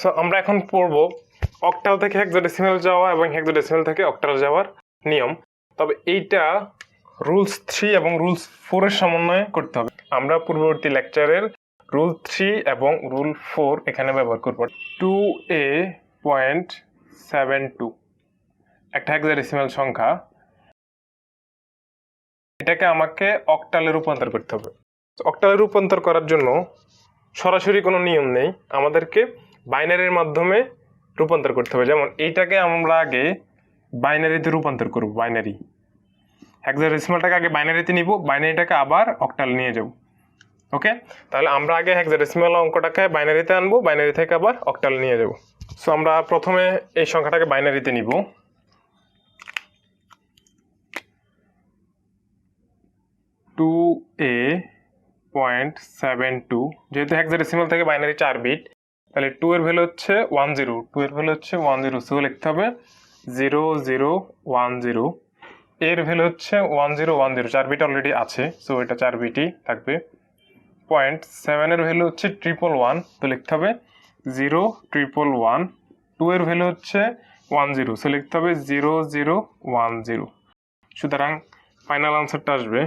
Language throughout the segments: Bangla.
সো আমরা এখন পড়ব অক্টাল থেকে হেক্সাডেসিমাল যাওয়া এবং হেক্সাডেসিমাল থেকে অক্টাল যাওয়ার নিয়ম। তবে এইটা রুলস 3 এবং রুলস 4 এর সমন্বয়ে করতে হবে। আমরা পূর্ববর্তী লেকচারের রুল 3 এবং রুল 4 এখানে ব্যবহার করব। 2a.72 একটা হেক্সাডেসিমাল সংখ্যা, এটাকে আমাকে অক্টালে রূপান্তর করতে হবে। অক্টালে রূপান্তর করার জন্য সরাসরি কোনো নিয়ম নেই, আমাদেরকে বাইনারির মাধ্যমে রূপান্তর করতে হবে। যেমন এইটাকে আমরা আগে বাইনারিতে রূপান্তর করব, বাইনারি হেক্সাডেসিমালটাকে আগে বাইনারিতে নিব, বাইনারিটাকে আবার অক্টালে নিয়ে যাব। ওকে, তাহলে আমরা আগে হেক্সাডেসিমাল অঙ্কটাকে বাইনারিতে আনবো, বাইনারি থেকে আবার অক্টালে নিয়ে যাব। সো আমরা প্রথমে এই সংখ্যাটাকে বাইনারিতে নিব। 2a.72 যেহেতু হেক্সাডেসিমাল থেকে বাইনারি 4 বিট, তাহলে 2 এর ভ্যালু হচ্ছে 10, 2 এর ভ্যালু হচ্ছে 10, সো লিখতে হবে 0010। এর ভ্যালু হচ্ছে 1010, 4 বিট অলরেডি আছে, সো এটা 4 বিটই থাকবে। 0.7 এর ভ্যালু হচ্ছে 111, তো লিখতে হবে 0111। 2 এর ভ্যালু হচ্ছে 10, সো লিখতে হবে 0010। সুতরাং ফাইনাল আনসারটা আসবে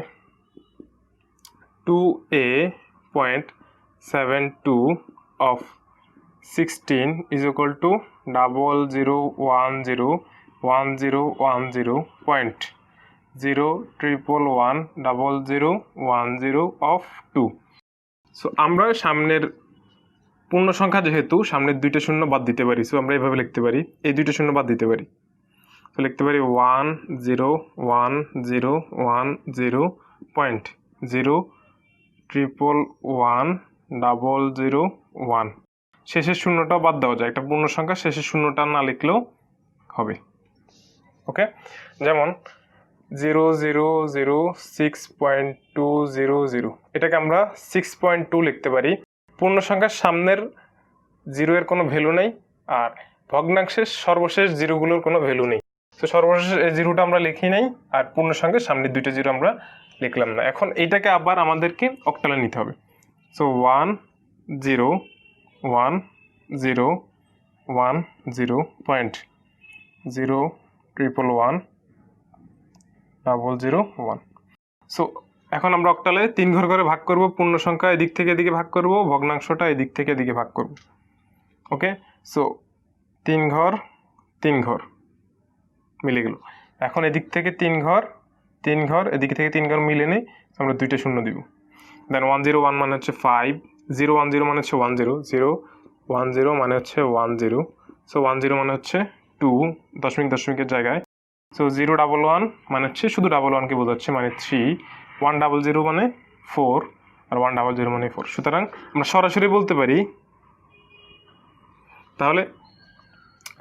2a.72 of 16 is equal to 001010.011101010 of 2। So আমরা সামনের পূর্ণ সংখ্যা যেহেতু সামনের দুইটা শূন্য বাদ দিতে পারি, সো আমরা এভাবে লিখতে পারি, এই দুইটা শূন্য বাদ দিতে পারি, তো লিখতে পারি 101010.0111001। শেষের শূন্যটা বাদ দেওয়া যায়, একটা পূর্ণ সংখ্যা শেষের শূন্যটা না লিখলেও হবে। ওকে, যেমন 0006.200, এটাকে আমরা 6.2 লিখতে পারি। পূর্ণ সংখ্যার সামনের জিরো এর কোনো ভ্যালু নেই, আর ভগ্নাংশের সর্বশেষ জিরোগুলোর কোনো ভ্যালু নেই, তো সর্বশেষ এই জিরোটা আমরা লিখি নাই, আর পূর্ণ সংখ্যার সামনের দুইটা জিরো আমরা লিখলাম না। এখন এইটাকে আবার আমাদেরকে অক্টালে নিতে হবে। সো 10110.0111001। সো এখন আমরা অক্টালে 3 ঘর করে ভাগ করব, পূর্ণ সংখ্যা এদিক থেকে এদিকে ভাগ করব, ভগ্নাংশটা এদিক থেকে এদিকে ভাগ করব। ওকে, সো 3 ঘর 3 ঘর মিলে গেল। এখন এদিক থেকে 3 ঘর 3 ঘর, এদিক থেকে 3 ঘর মিলে নেই, আমরা দুইটা শূন্য দিব। দেন 101 মানে হচ্ছে 5, 010 মানে হচ্ছে 10, 010 মানে হচ্ছে 10, সো 10 মানে হচ্ছে 2 দশমিক দশমিকের জায়গায়। সো 011 মানে হচ্ছে শুধু 11কে বোঝাচ্ছে, মানে 3, 100 মানে 4, আর 100 মানে 4। সুতরাং আমরা সরাসরি বলতে পারি, তাহলে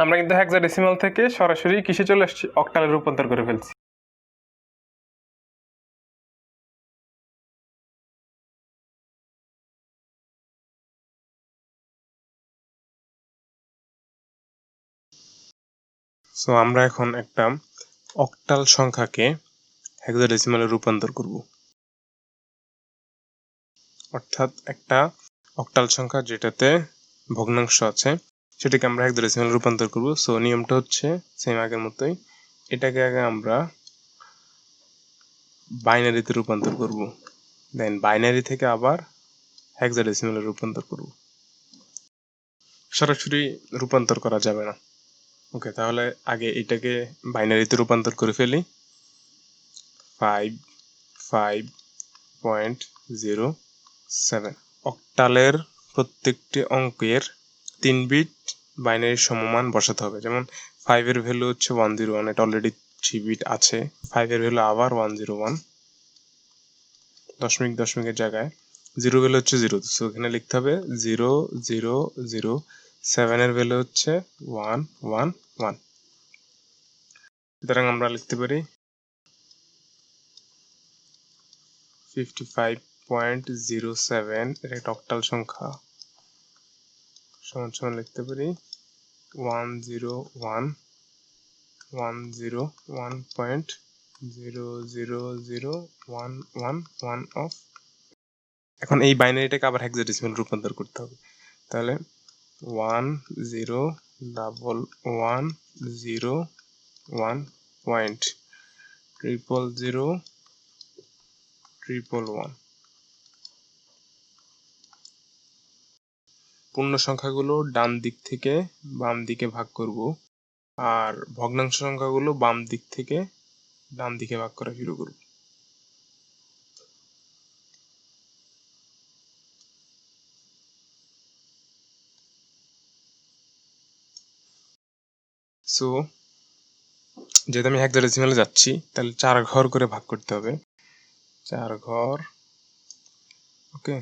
আমরা কিন্তু হেক্সাডেসিমাল থেকে সরাসরি কিসে চলে আসছি, অক্টালে রূপান্তর করে ফেলছি। সো আমরা এখন একটা অক্টাল সংখ্যাকে হেক্সাডেসিমালে রূপান্তর করব, অর্থাৎ একটা অক্টাল সংখ্যা যেটাতে ভগ্নাংশ আছে সেটাকে আমরা হেক্সাডেসিমালে রূপান্তর করব। সো নিয়মটা হচ্ছে সেম আগের মতোই, এটাকে আগে আমরা বাইনারিতে রূপান্তর করব, দেন বাইনারি থেকে আবার হেক্সাডেসিমালে রূপান্তর করব। সরাসরি রূপান্তর করা যাবে না। ওকে, তাহলে আগে এটাকে বাইনারিতে রূপান্তর করে ফেলি। 55.07 অক্টালের প্রত্যেকটি অঙ্কের 3 বিট বাইনারি সমমান বসাতে হবে। যেমন 5 এর ভ্যালু হচ্ছে 101, এটা অলরেডি 3 বিট আছে, 5 এর ভ্যালু আবার 101 দশমিক দশমিকের জায়গায়, 0 ভ্যালু হচ্ছে 0, সো এখানে লিখতে হবে 0007। 7 এর ভ্যালু হচ্ছে 111, সুতরাং আমরা লিখতে পারি 55.07, এটা একটা অক্টাল সংখ্যা, সমান সমান লিখতে পারি 101.0001111 অফ। এখন এই বাইনারিটাকে আবার হেক্সাডেসিমাল রূপান্তর করতে হবে, তাহলে 101101 পয়েন্ট 000111। পূর্ণ সংখ্যাগুলো ডান দিক থেকে বাম দিকে ভাগ করব, আর ভগ্নাংশ সংখ্যাগুলো বাম দিক থেকে ডান দিকে ভাগ করা শুরু করব। সো যেহেতু আমি হেক্সাডেসিমালে যাচ্ছি, তাহলে 4 ঘর করে ভাগ করতে হবে। 4 ঘর, ওকে।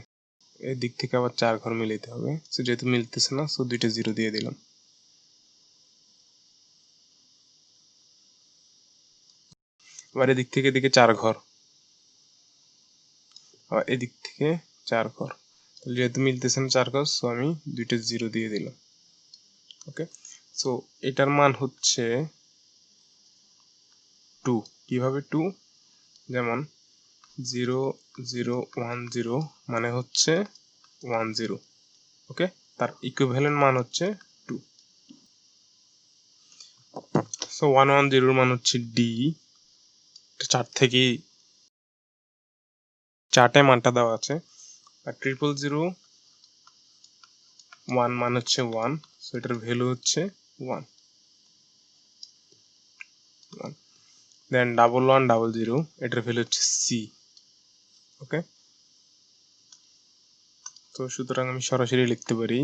এই দিক থেকে আবার 4 ঘর মিলাইতে হবে। সো যেহেতু মিলতেছে না, সো 2টা 0 দিয়ে দিলাম। এবার এদিক থেকে এদিকে 4 ঘর, আবার এদিক থেকে 4 ঘর। তাহলে যেহেতু মিলতেছে না 4 ঘর, সো আমি 2টা 0 দিয়ে দিলাম। ওকে, সো এটার মান হচ্ছে 2। কিভাবে 2? যেমন 0010 মানে হচ্ছে 10, ওকে। তার ইকুইভ্যালেন্ট মান হচ্ছে 2। সো 110 মান হচ্ছে ডি। 4 থেকে 4টে মানটা দেওয়া আছে। আর 0001 মান হচ্ছে 1, সো এটার ভ্যালু হচ্ছে 1। দেন 1100, এটার ভ্যালু হচ্ছে সি, ওকে। তো সুতরাং আমি সরাসরি লিখতে পারি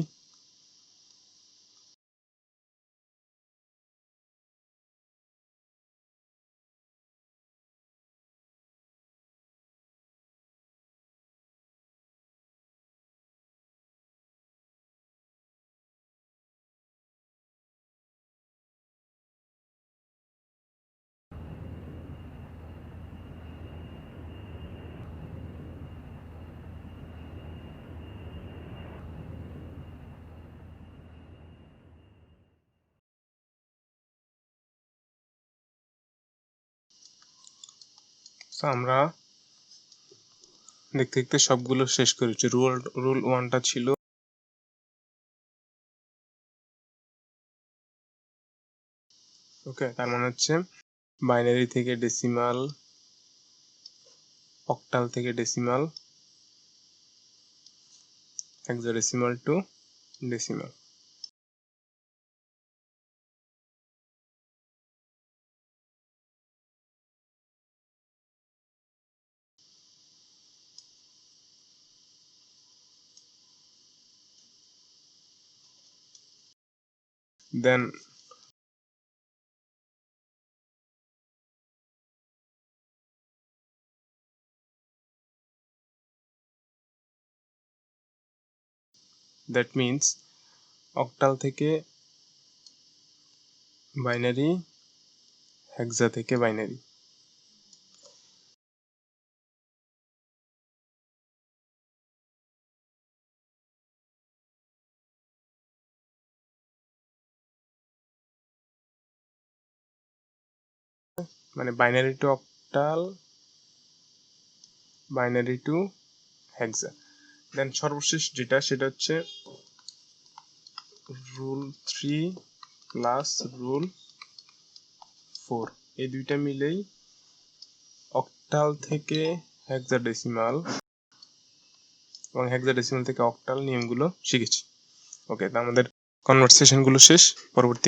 আমরা দেখতে দেখতে সবগুলো শেষ করেছি। রুল 1টা ছিল ওকে, তার মানে হচ্ছে বাইনারি থেকে ডেসিমাল, অক্টাল থেকে decimal, hexadecimal to decimal. Then that means octal থেকে বাইনারি, হেক্সা থেকে বাইনারি। মানে binary to octal, binary to hexa. Then সর্বশেষ যেটা, সেটা হচ্ছে রুল 3 প্লাস রুল 4। এই দুইটা মিলেই অক্টাল থেকে হেক্সাডেসিমাল এবং হেক্সাডেসিমাল থেকে অক্টাল নিয়মগুলো শিখেছি। ওকে, তো আমাদের কনভারসেশনগুলো শেষ। পরবর্তী